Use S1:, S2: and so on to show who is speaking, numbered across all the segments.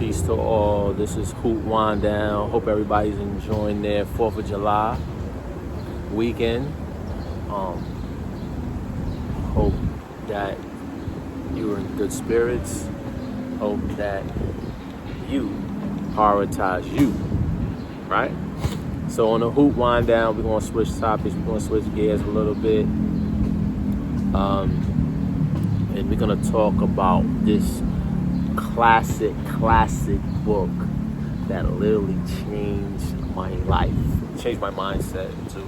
S1: Peace to all. This is Hoot Wind Down. Hope everybody's enjoying their 4th of July weekend. Hope that you're in good spirits. Hope that you prioritize you, right? So on the Hoot Wind Down, we're going to switch topics. We're going to switch gears a little bit. And we're going to talk about this classic book that literally changed my life, changed my mindset into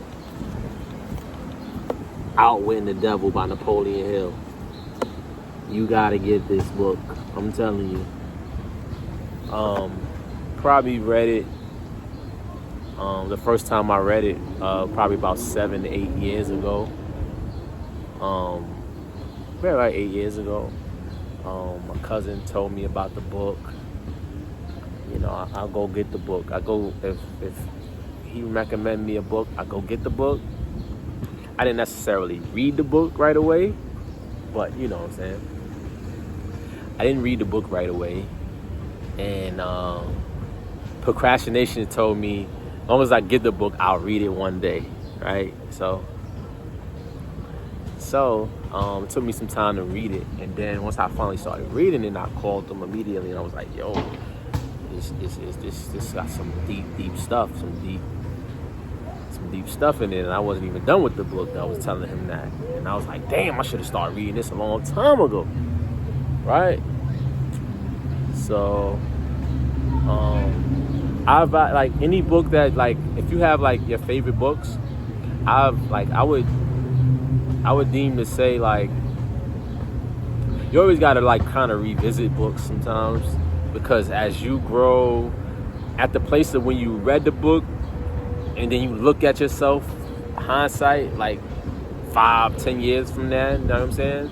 S1: Outwitting the Devil by Napoleon Hill. You gotta get this book, I'm telling you. Probably read it, the first time I read it, probably about 7 to 8 years ago. Maybe like 8 years ago. My cousin told me about the book. You know, I'll go get the book. If he recommended me a book, I go get the book. I didn't necessarily read the book right away, but you know what I'm saying. I didn't read the book right away, and procrastination told me, as long as I get the book, I'll read it one day, right? So it took me some time to read it, and then once I finally started reading it, I called them immediately, and I was like, "Yo, this got some deep stuff, some deep stuff in it." And I wasn't even done with the book. I was telling him that, and I was like, "Damn, I should have started reading this a long time ago, right?" So, I've like any book that, like, if you have like your favorite books, I would deem to say, like, you always got to like kind of revisit books sometimes, because as you grow, at the place of when you read the book and then you look at yourself, hindsight, like 5-10 years from now, you know what I'm saying,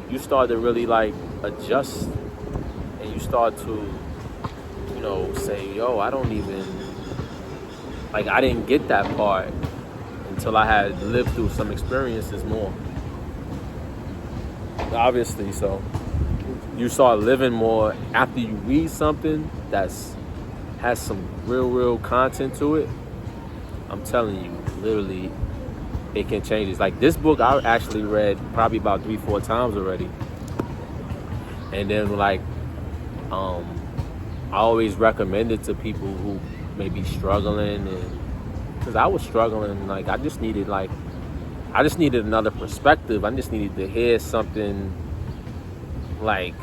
S1: you start to really like adjust, and you start to, you know, say, yo, I didn't get that part until I had lived through some experiences more. Obviously, so you start living more after you read something has some real content to it. I'm telling you, literally, it can change. It's like this book I actually read probably about 3-4 times already. And then like, I always recommend it to people who may be struggling, and because I was struggling, like I just needed another perspective. I just needed to hear something like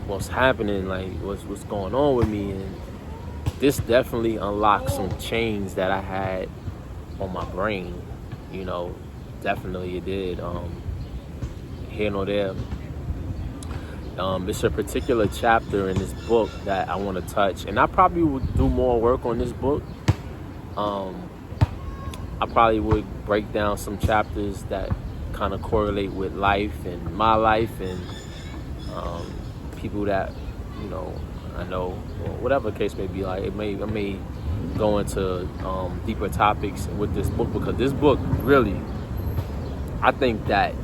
S1: what's happening, like what's going on with me, and this definitely unlocked some chains that I had on my brain. You know, definitely it did. Here nor there. It's a particular chapter in this book that I want to touch, and I probably would do more work on this book. I probably would break down some chapters that kind of correlate with life and my life, and people that, you know, I know, or whatever the case may be. Like I may go into deeper topics with this book, because this book really, I think that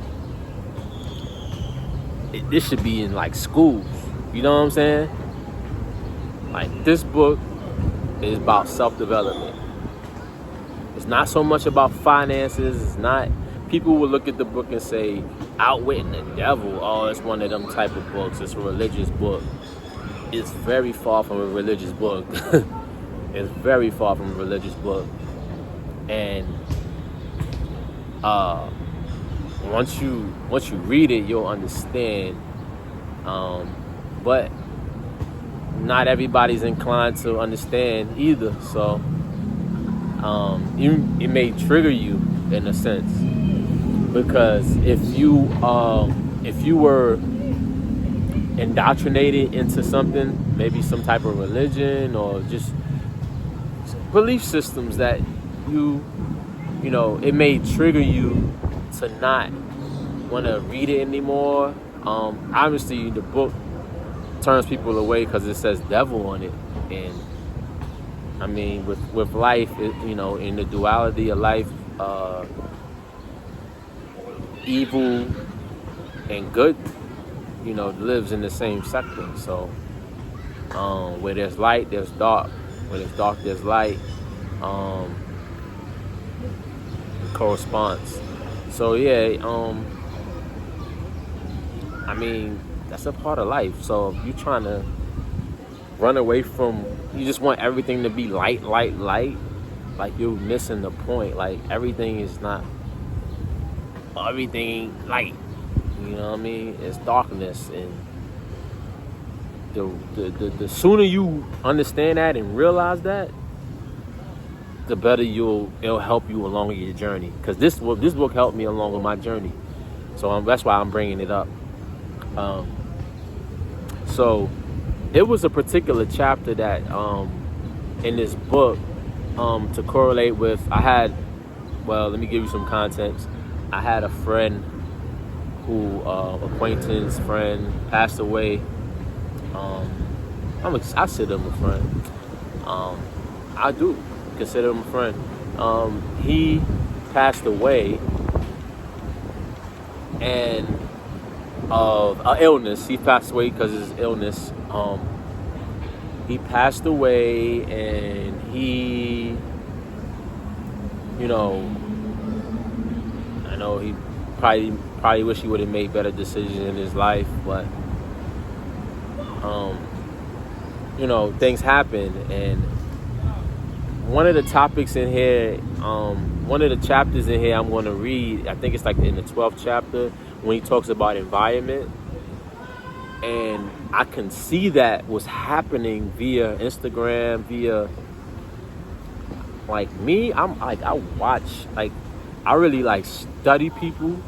S1: this should be in like schools. You know what I'm saying? Like, this book is about self-development. It's not so much about finances. It's not. People will look at the book and say, Outwitting the Devil. Oh, it's one of them type of books. It's a religious book. It's very far from a religious book. It's very far from a religious book. And once you read it, you'll understand. But not everybody's inclined to understand either. So it may trigger you in a sense, because if you were indoctrinated into something, maybe some type of religion or just belief systems that you know, it may trigger you to not want to read it anymore. Obviously, the book turns people away because it says devil on it, and I mean, with life, you know, in the duality of life, evil and good, you know, lives in the same sector. So Where there's light, there's dark. Where there's dark, there's light. Corresponds. So yeah, I mean, that's a part of life. So if you're trying to run away from, you just want everything to be light, light, light, like you're missing the point. Like everything is not everything light. You know what I mean? It's darkness, and the sooner you understand that and realize that, the better it'll help you along your journey. Because this book helped me along with my journey. So that's why I'm bringing it up. So it was a particular chapter that in this book to correlate with. Let me give you some context. I had a friend who, acquaintance, friend, passed away. I consider him a friend. I do consider him a friend. He passed away, and of an illness. He passed away because of his illness. He passed away, and he, I know he probably wish he would have made better decisions in his life, but things happen. And one of the topics in here, one of the chapters in here I'm going to read, I think it's like in the 12th chapter, when he talks about environment. And I can see that was happening via Instagram, via, like, me, I watch, like, I really, like, study people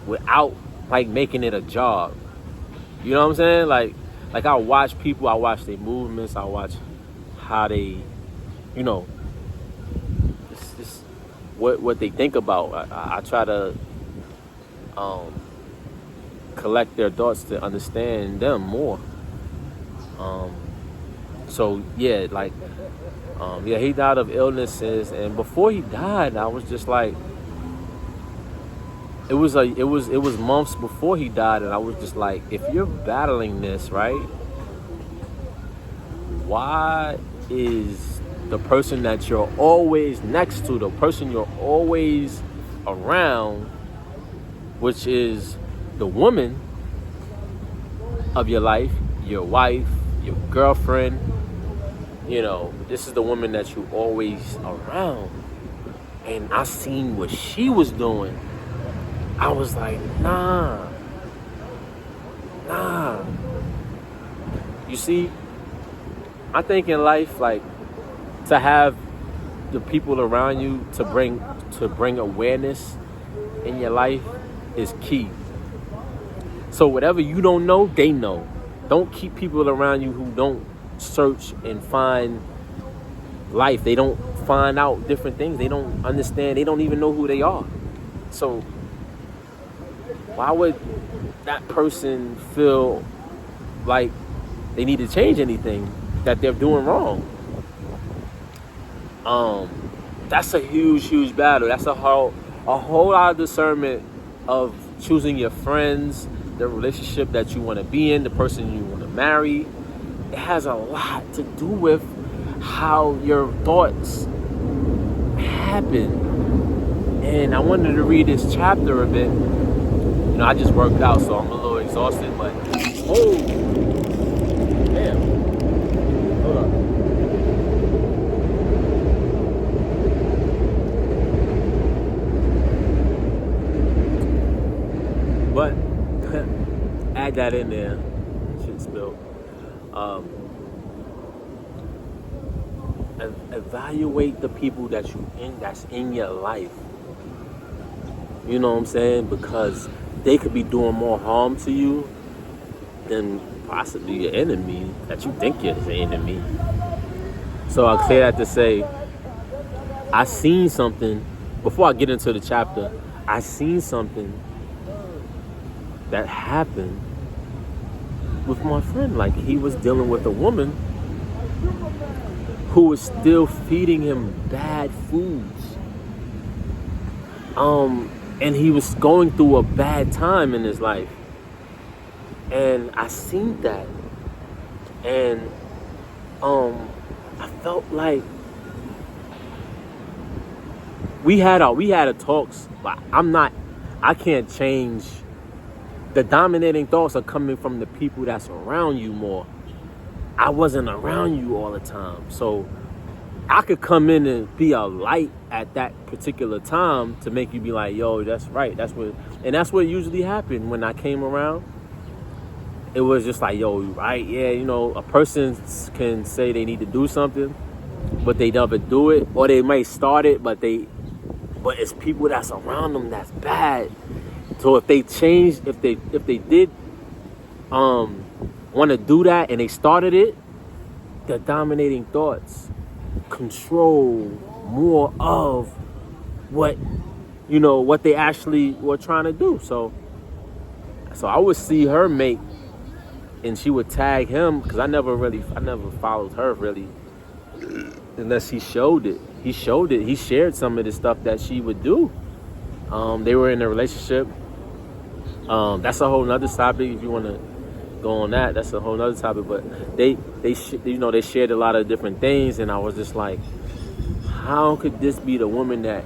S1: without, like, making it a job. You know what I'm saying? Like I watch people, I watch their movements, I watch how they, it's what they think about. I try to collect their thoughts to understand them more. So yeah, like, he died of illnesses, and before he died, I was just like, it was months before he died, and I was just like, if you're battling this, right, why is the person that you're always next to, the person you're always around, which is the woman of your life, your wife, your girlfriend, this is the woman that you always around. And I seen what she was doing. I was like, nah. You see, I think in life, like, to have the people around you to bring awareness in your life is key. So whatever you don't know, they know. Don't keep people around you who don't search and find life. They don't find out different things. They don't understand. They don't even know who they are. So why would that person feel like they need to change anything that they're doing wrong? That's a huge battle. That's a whole lot of discernment of choosing your friends, the relationship that you want to be in, the person you want to marry. It has a lot to do with how your thoughts happen. And I wanted to read this chapter a bit. I just worked out, so I'm a little exhausted, but damn. Hold on. But add that in there. Shit spilled. Evaluate the people that's in your life. You know what I'm saying? Because they could be doing more harm to you than possibly your enemy that you think is an enemy. So I say that to say, I seen something before I get into the chapter. I seen something that happened with my friend. Like, he was dealing with a woman who was still feeding him bad foods. And he was going through a bad time in his life. And I seen that. And I felt like we had a talks, but I can't change. The dominating thoughts are coming from the people that's around you more. I wasn't around you all the time, so I could come in and be a light at that particular time to make you be like, yo, that's right, that's what usually happened when I came around. It was just like, yo, right, yeah, a person can say they need to do something, but they never do it, or they might start it, but it's people that's around them that's bad. So if they changed, if they did want to do that and they started it, the dominating thoughts control more of what they actually were trying to do. So I would see her make, and she would tag him, because I never followed her really unless he showed it. He shared some of the stuff that she would do. They were in a relationship. That's a whole nother topic. If you want to go on that, that's a whole nother topic. But they shared a lot of different things, and I was just like, how could this be the woman that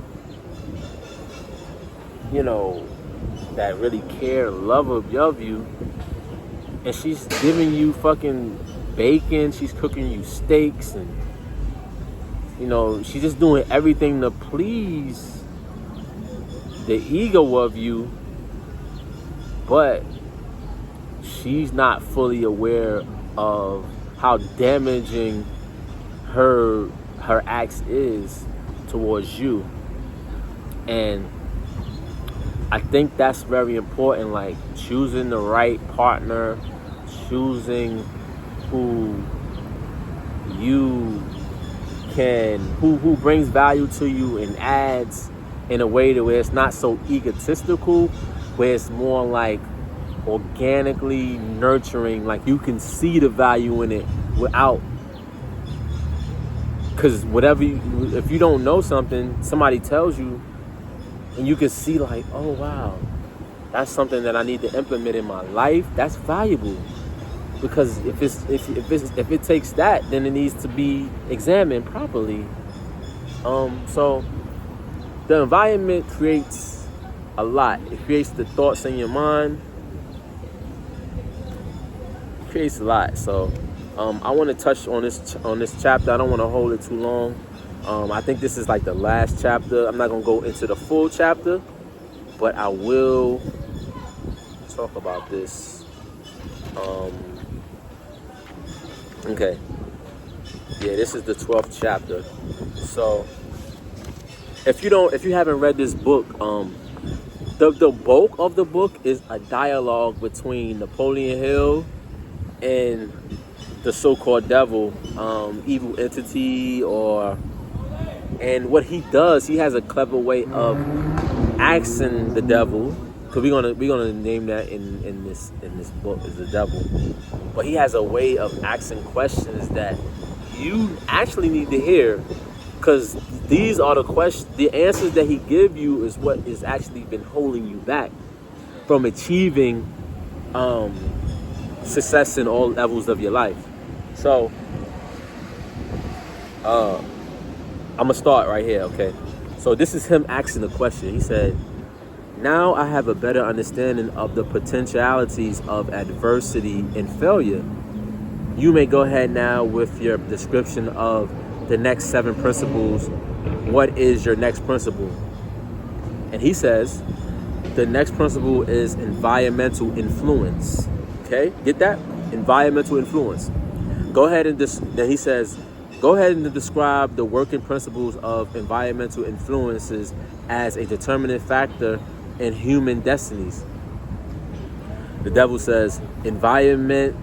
S1: that really care, love of you, and she's giving you fucking bacon, she's cooking you steaks, and she's just doing everything to please the ego of you, but she's not fully aware of how damaging her acts is towards you. And I think that's very important, like choosing the right partner, choosing who brings value to you and adds in a way to where it's not so egotistical, where it's more like organically nurturing, like you can see the value in it without, because if you don't know something, somebody tells you, and you can see like, oh wow, that's something that I need to implement in my life. That's valuable, because if it takes that, then it needs to be examined properly. So the environment creates a lot. It creates the thoughts in your mind. It creates a lot. So I want to touch on this chapter. I don't want to hold it too long. I think this is like the last chapter. I'm not gonna go into the full chapter, but I will talk about this. Okay. Yeah, this is the 12th chapter. So if you haven't read this book, the bulk of the book is a dialogue between Napoleon Hill and the so-called devil, evil entity, and what he does, he has a clever way of asking the devil, because we're gonna name that in this book is the devil, but he has a way of asking questions that you actually need to hear, because these are the answers that he give you is what is actually been holding you back from achieving success in all levels of your life. So I'm gonna start right here, okay? So this is him asking the question. He said, now I have a better understanding of the potentialities of adversity and failure. You may go ahead now with your description of the next 7 principles. What is your next principle? And he says, the next principle is environmental influence. Okay, get that? Environmental influence. Go ahead and then he says, go ahead and describe the working principles of environmental influences as a determinant factor in human destinies. The devil says, environment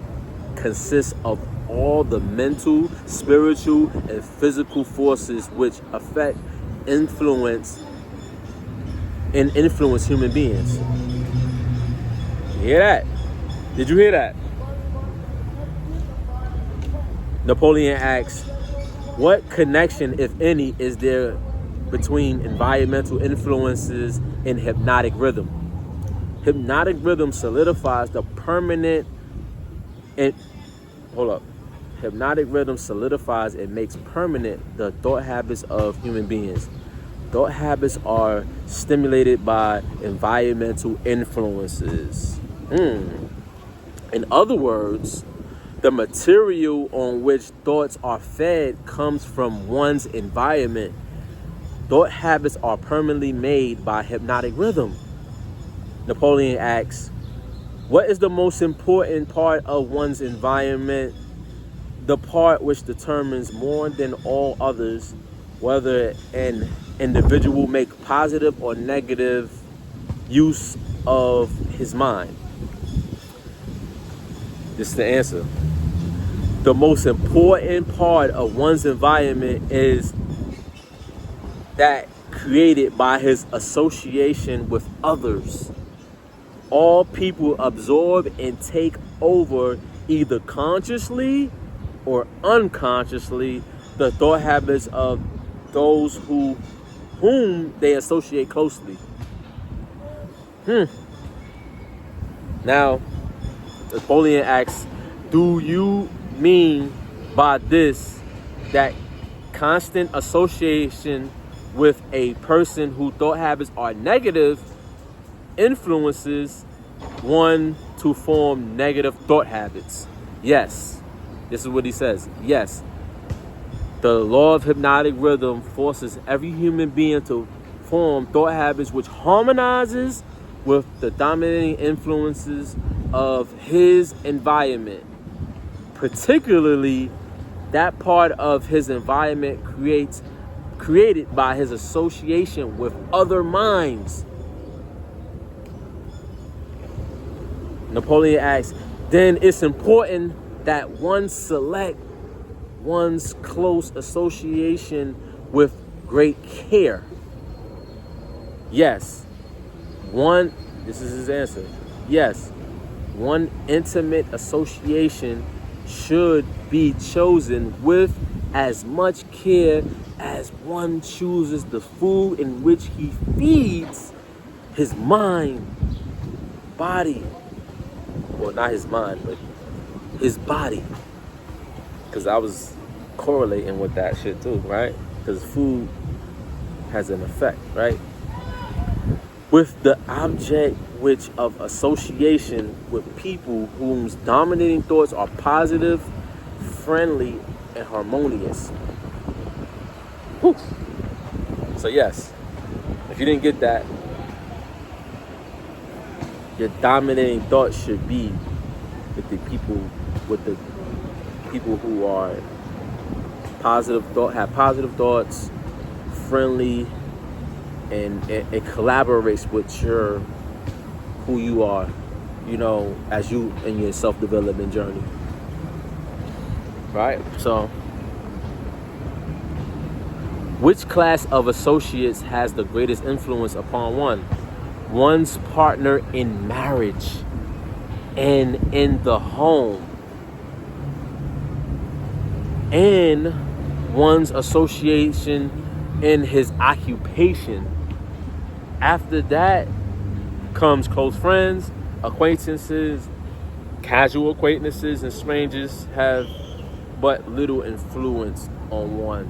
S1: consists of all the mental, spiritual, and physical forces which affect, influence human beings. You hear that? Did you hear that? Napoleon asks, what connection, if any, is there between environmental influences and hypnotic rhythm? Hypnotic rhythm solidifies the permanent Hypnotic rhythm solidifies and makes permanent the thought habits of human beings. Thought habits are stimulated by environmental influences. In other words, the material on which thoughts are fed comes from one's environment. Thought habits are permanently made by hypnotic rhythm. Napoleon asks, what is the most important part of one's environment? The part which determines more than all others whether an individual make positive or negative use of his mind. This is the answer. The most important part of one's environment is that created by his association with others. All people absorb and take over, either consciously or unconsciously, the thought habits of those whom they associate closely. Now, Napoleon asks, do you mean by this that constant association with a person whose thought habits are negative influences one to form negative thought habits? Yes. This is what he says. Yes. The law of hypnotic rhythm forces every human being to form thought habits which harmonizes with the dominating influences of his environment, particularly that part of his environment created by his association with other minds. Napoleon asks, then it's important that one select one's close association with great care. Yes, this is his answer. Yes, one intimate association should be chosen with as much care as one chooses the food in which he feeds his mind, body. Well, not his mind, but his body. Because I was correlating with that shit too, right? Because food has an effect, right? With the object which of association with people whose dominating thoughts are positive, friendly, and harmonious. Whew. So yes, if you didn't get that, your dominating thoughts should be with the people who are have positive thoughts, friendly, and it collaborates with who you are, as you in your self-development journey. Right? So, which class of associates has the greatest influence upon one? One's partner in marriage and in the home, and one's association in his occupation. After that comes close friends, acquaintances, casual acquaintances, and strangers have but little influence on one,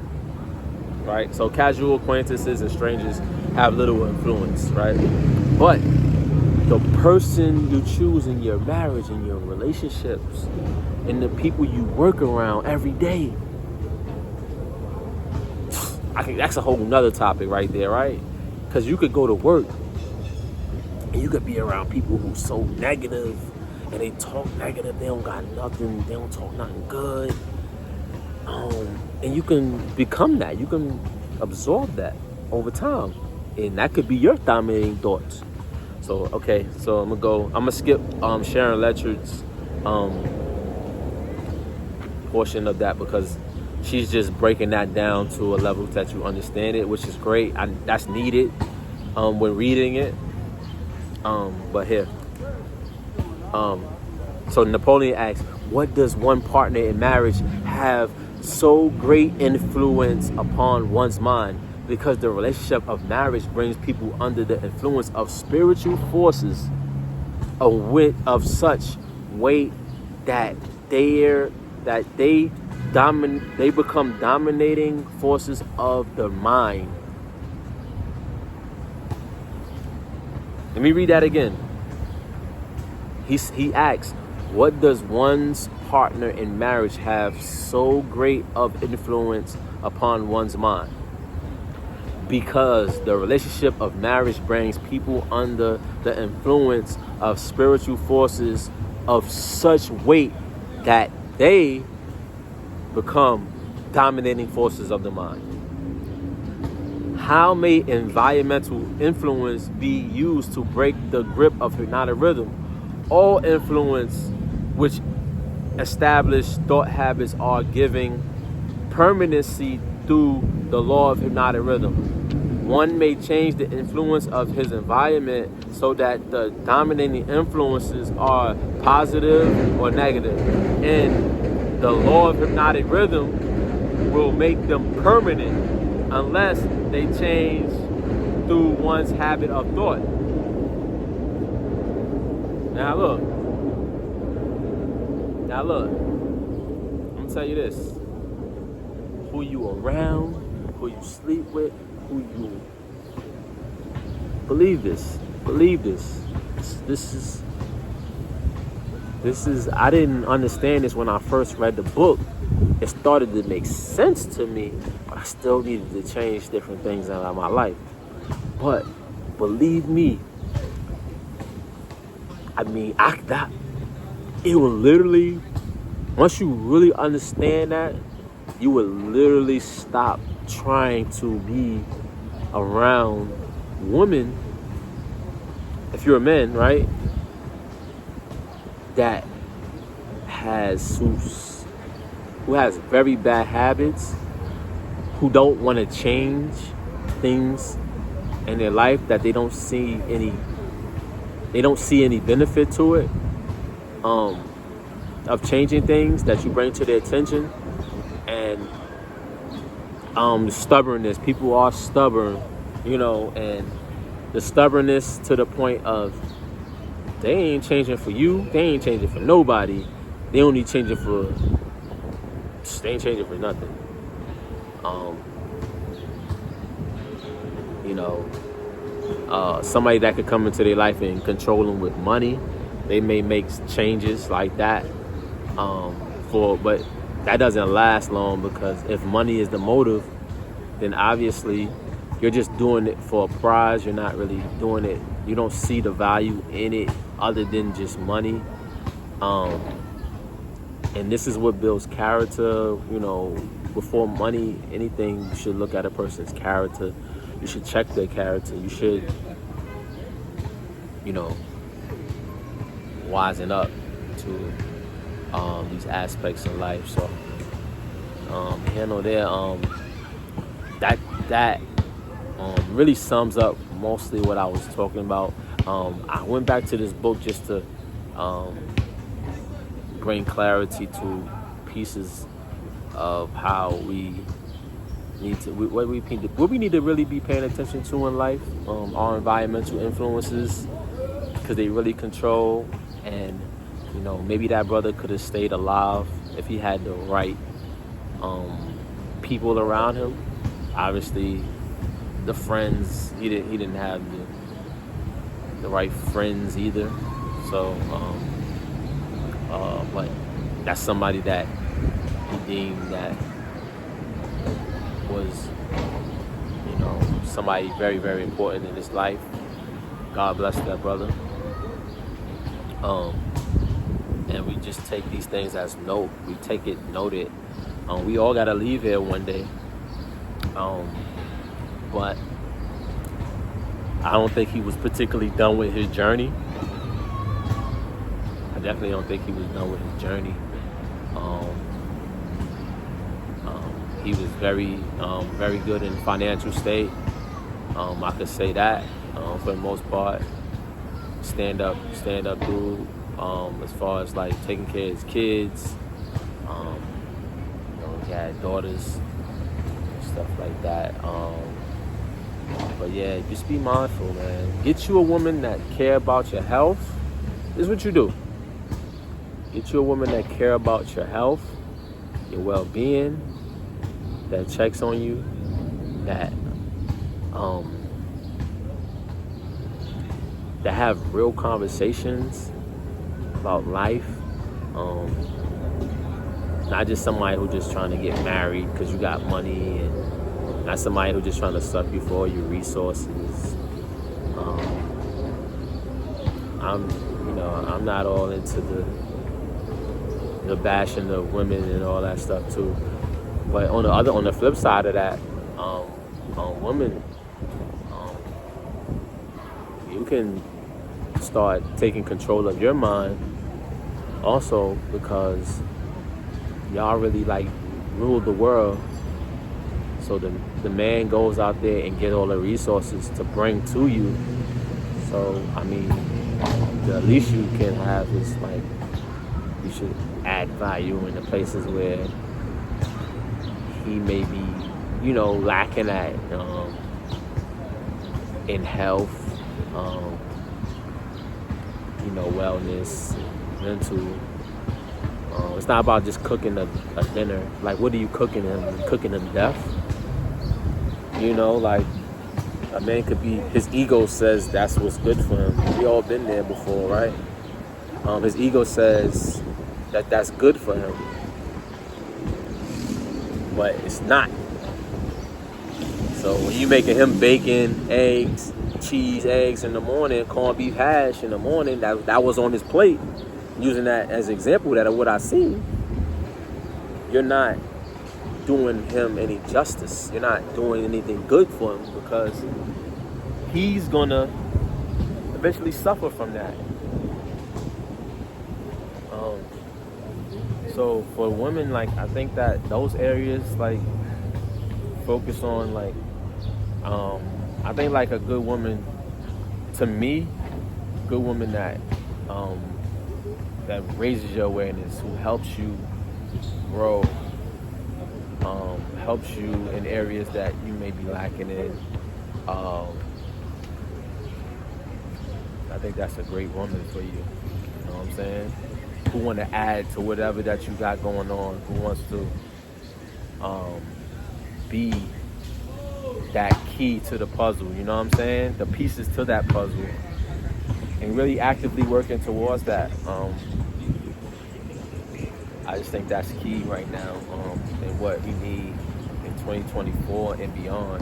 S1: right? So casual acquaintances and strangers have little influence, right? But the person you choose in your marriage, in your relationships, and the people you work around every day, that's a whole nother topic right there, right? Because you could go to work and you could be around people who so negative and they talk negative, they don't got nothing, they don't talk nothing good. And you can become that. You can absorb that over time. And that could be your dominating thoughts. So, okay, so I'm gonna skip Sharon Letchard's portion of that because she's just breaking that down to a level that you understand it, which is great. That's needed when reading it. But here, so Napoleon asks, what does one partner in marriage have so great influence upon one's mind? Because the relationship of marriage brings people under the influence of spiritual forces of such weight that their that they become dominating forces of the mind. Let me read that again. He asks, what does one's partner in marriage have so great of influence upon one's mind? Because the relationship of marriage brings people under the influence of spiritual forces of such weight that they become dominating forces of the mind. How may environmental influence be used to break the grip of hypnotic rhythm? All influence which established thought habits are giving permanency through the law of hypnotic rhythm. One may change the influence of his environment so that the dominating influences are positive or negative. And the law of hypnotic rhythm will make them permanent unless they change through one's habit of thought. Now look, I'm gonna tell you this. Who you around, who you sleep with, who you believe this. This is, I didn't understand this when I first read the book. It started to make sense to me, but I still needed to change different things out of my life. But believe me, I mean, it will literally, once you really understand that, you will literally stop trying to be around women, if you're a man, right, that who has very bad habits, who don't want to change things in their life, that they don't see any benefit to it, of changing things that you bring to their attention. And stubbornness. People are stubborn, and the stubbornness to the point of they ain't changing for you, they ain't changing for nobody, they only changing for, they ain't changing for nothing. Somebody that could come into their life and control them with money, they may make changes like that, but that doesn't last long, because if money is the motive, then obviously you're just doing it for a prize. You're not really doing it. You don't see the value in it other than just money. And this is what builds character. Before money, anything, you should look at a person's character. You should check their character. You should, wisen up to these aspects of life. So that really sums up mostly what I was talking about. I went back to this book just to bring clarity to pieces of how we need to, what we need to really be paying attention to in life. Our environmental influences, because they really control. And maybe that brother could have stayed alive if he had the right people around him. Obviously, the friends, he didn't have the right friends either. So, but that's somebody that he deemed that was, somebody very, very important in his life. God bless that brother. And we just take these things as note. We take it noted. We all gotta leave here one day. But I don't think he was particularly done with his journey. I definitely don't think he was done with his journey. He was very, very good in financial state. I could say that for the most part. Stand up dude. As far as like taking care of his kids, he had daughters and stuff like that. But yeah, just be mindful, man. Get you a woman that care about your health. This is what you do. Get you a woman that care about your health, your well-being, that checks on you, that have real conversations about life. Not just somebody who just trying to get married because you got money, and not somebody who just trying to suck you for all your resources. I'm not all into the bashing of women and all that stuff too. But on the flip side of that, women, you can start taking control of your mind also, because y'all really like rule the world. So the man goes out there and get all the resources to bring to you. So I mean, the least you can have is like, you should add value in the places where he may be, lacking at, in health, wellness, mental. It's not about just cooking a dinner. Like, what are you cooking him? Are you cooking him death? Like, a man could be, his ego says that's what's good for him. We all been there before, right? His ego says that that's good for him, but it's not. So when you making him bacon, eggs, cheese, eggs in the morning, corned beef hash in the morning, that was on his plate, using that as an example that of what I seen, you're not doing him any justice. You're not doing anything good for him, because he's gonna eventually suffer from that. So for women, like, I think that those areas, like, focus on, like, I think like a good woman, to me, good woman that raises your awareness, who helps you grow, helps you in areas that you may be lacking in. I think that's a great woman for you. You know what I'm saying? Who want to add to whatever that you got going on, who wants to be that key to the puzzle, you know what I'm saying? The pieces to that puzzle, and really actively working towards that. I just think that's key right now, and what we need in 2024 and beyond.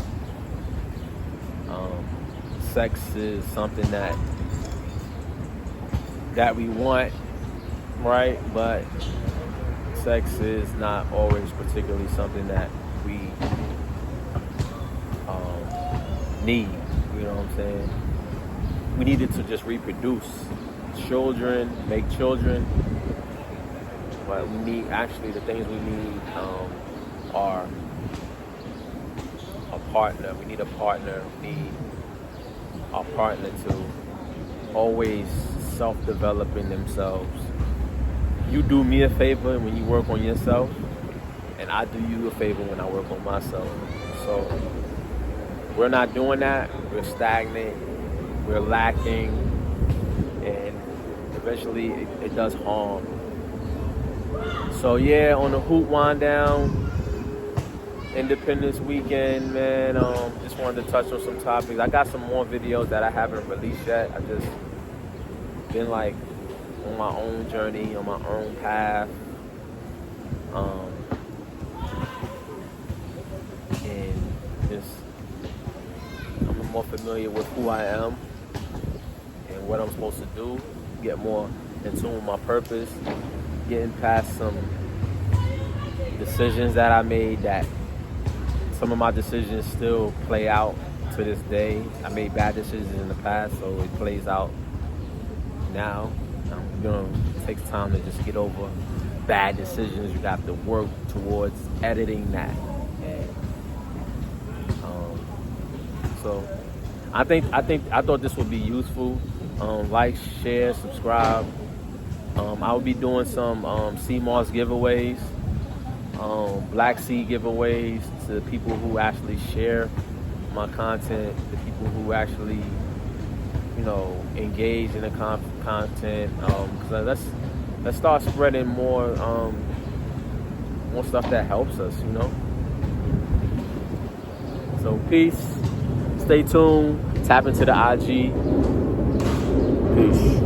S1: Sex is something that we want, right? But sex is not always particularly something that we need. You know what I'm saying? We need it to just reproduce children, make children. But we need, actually, the things we need are a partner. We need a partner. We need our partner to always self-developing themselves. You do me a favor when you work on yourself, and I do you a favor when I work on myself. So we're not doing that. We're stagnant. We're lacking, and eventually it does harm. So yeah, on the Hoop Wind Down, Independence Weekend, man, just wanted to touch on some topics. I got some more videos that I haven't released yet. I just been like on my own journey, on my own path. And just, I'm more familiar with who I am and what I'm supposed to do, get more in tune with my purpose, getting past some decisions that I made, that some of my decisions still play out to this day. I made bad decisions in the past, so it plays out now. It takes time to just get over bad decisions. You have to work towards editing that. And so I thought this would be useful. Like, share, subscribe. I will be doing some CMOS giveaways, Black Sea giveaways to people who actually share my content, the people who actually, engage in the content. Let's start spreading more more stuff that helps us, you know. So peace. Stay tuned. Tap into the IG. Peace.